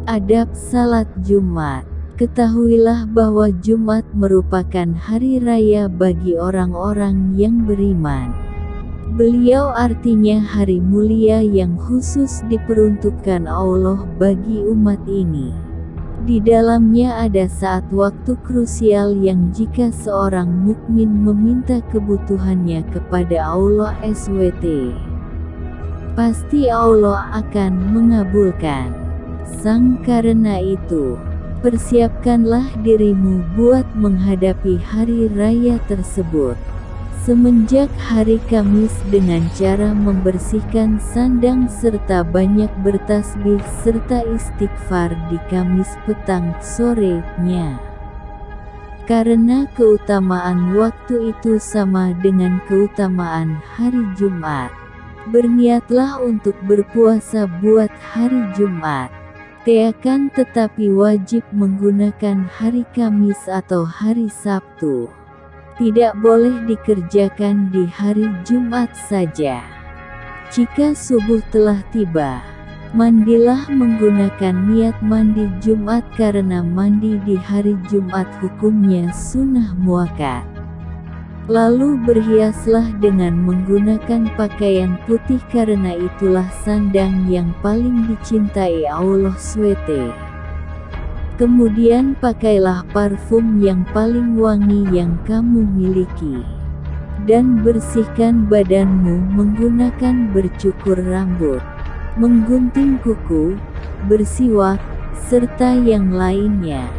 Adab salat Jumat. Ketahuilah bahwa Jumat merupakan hari raya bagi orang-orang yang beriman. Beliau artinya hari mulia yang khusus diperuntukkan Allah bagi umat ini. Di dalamnya ada saat waktu krusial yang jika seorang mukmin meminta kebutuhannya kepada Allah SWT, pasti Allah akan mengabulkan. Karena itu, persiapkanlah dirimu buat menghadapi hari raya tersebut. Semenjak hari Kamis dengan cara membersihkan sandang serta banyak bertasbih serta istighfar di Kamis petang sorenya. Karena keutamaan waktu itu sama dengan keutamaan hari Jumat, berniatlah untuk berpuasa buat hari Jumat. Akan tetapi wajib menggunakan hari Kamis atau hari Sabtu. Tidak boleh dikerjakan di hari Jumat saja. Jika subuh telah tiba, mandilah menggunakan niat mandi Jumat karena mandi di hari Jumat hukumnya sunnah muakkad. Lalu berhiaslah dengan menggunakan pakaian putih karena itulah sandang yang paling dicintai Allah SWT. Kemudian pakailah parfum yang paling wangi yang kamu miliki. Dan bersihkan badanmu menggunakan bercukur rambut, menggunting kuku, bersiwak, serta yang lainnya.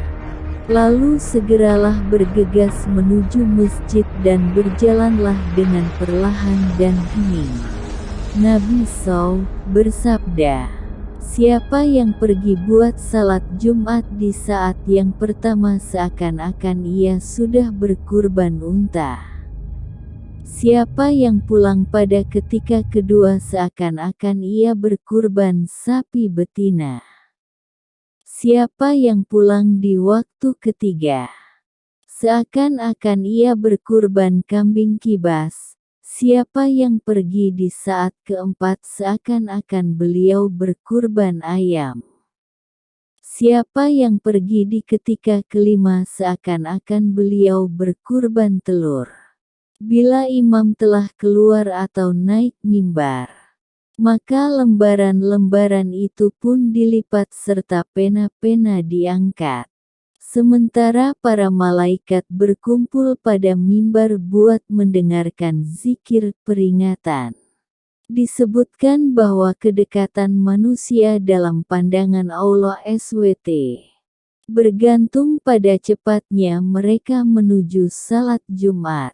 Lalu segeralah bergegas menuju masjid dan berjalanlah dengan perlahan dan hening. Nabi SAW bersabda, siapa yang pergi buat salat Jumat di saat yang pertama seakan-akan ia sudah berkurban unta. Siapa yang pulang pada ketika kedua seakan-akan ia berkurban sapi betina. Siapa yang pulang di waktu ketiga, seakan-akan ia berkurban kambing kibas. Siapa yang pergi di saat keempat seakan-akan beliau berkurban ayam. Siapa yang pergi di ketika kelima seakan-akan beliau berkurban telur. Bila imam telah keluar atau naik mimbar, maka lembaran-lembaran itu pun dilipat serta pena-pena diangkat. Sementara para malaikat berkumpul pada mimbar buat mendengarkan zikir peringatan. Disebutkan bahwa kedekatan manusia dalam pandangan Allah SWT bergantung pada cepatnya mereka menuju salat Jumat.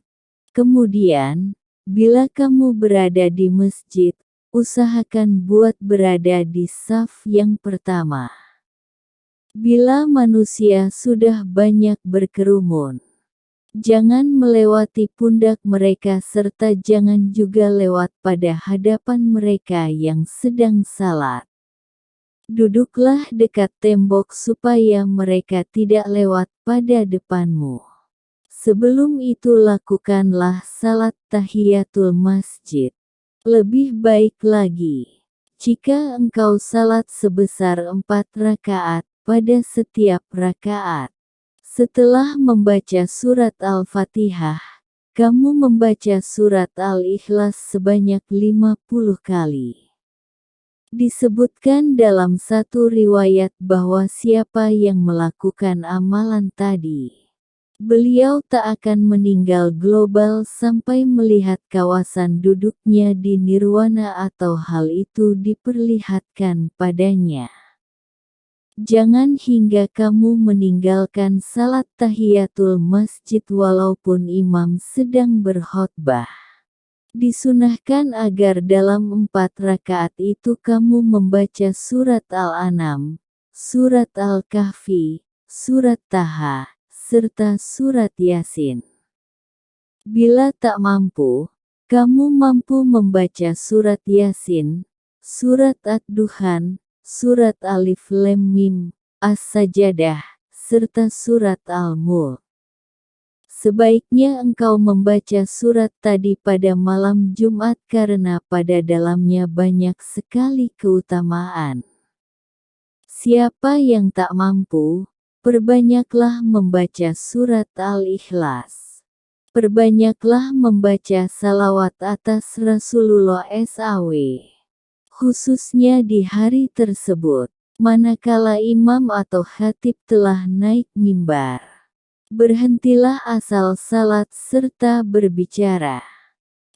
Kemudian, bila kamu berada di masjid, usahakan buat berada di saf yang pertama. Bila manusia sudah banyak berkerumun, jangan melewati pundak mereka serta jangan juga lewat pada hadapan mereka yang sedang salat. Duduklah dekat tembok supaya mereka tidak lewat pada depanmu. Sebelum itu lakukanlah salat tahiyatul masjid. Lebih baik lagi, jika engkau salat sebesar 4 rakaat pada setiap rakaat. Setelah membaca surat Al-Fatihah, kamu membaca surat Al-Ikhlas sebanyak 50 kali. Disebutkan dalam satu riwayat bahwa siapa yang melakukan amalan tadi, beliau tak akan meninggal global sampai melihat kawasan duduknya di nirwana atau hal itu diperlihatkan padanya. Jangan hingga kamu meninggalkan salat tahiyatul masjid walaupun imam sedang berkhotbah. Disunahkan agar dalam 4 rakaat itu kamu membaca surat Al-An'am, surat Al-Kahfi, surat Taha, serta surat Yasin. Bila tak mampu, kamu mampu membaca surat Yasin, surat Ad-Duhan, surat Alif Lam Mim, As-Sajadah, serta surat Al-Mulk. Sebaiknya engkau membaca surat tadi pada malam Jumat karena pada dalamnya banyak sekali keutamaan. Siapa yang tak mampu, perbanyaklah membaca surat Al-Ikhlas. Perbanyaklah membaca salawat atas Rasulullah SAW. Khususnya di hari tersebut, manakala imam atau khatib telah naik mimbar. Berhentilah asal salat serta berbicara.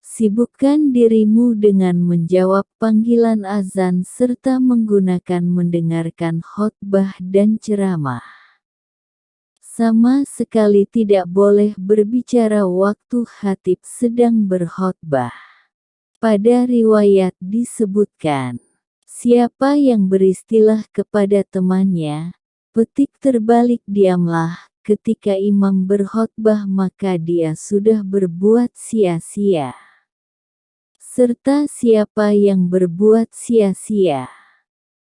Sibukkan dirimu dengan menjawab panggilan azan serta menggunakan mendengarkan khotbah dan ceramah. Sama sekali tidak boleh berbicara waktu khatib sedang berkhotbah. Pada riwayat disebutkan, siapa yang beristilah kepada temannya, petik terbalik diamlah, ketika imam berkhotbah maka dia sudah berbuat sia-sia. Serta siapa yang berbuat sia-sia,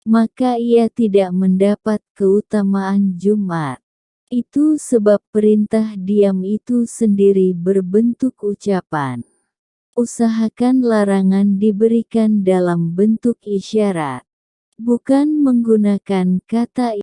maka ia tidak mendapat keutamaan Jumat. Itu sebab perintah diam itu sendiri berbentuk ucapan. Usahakan larangan diberikan dalam bentuk isyarat, bukan menggunakan kata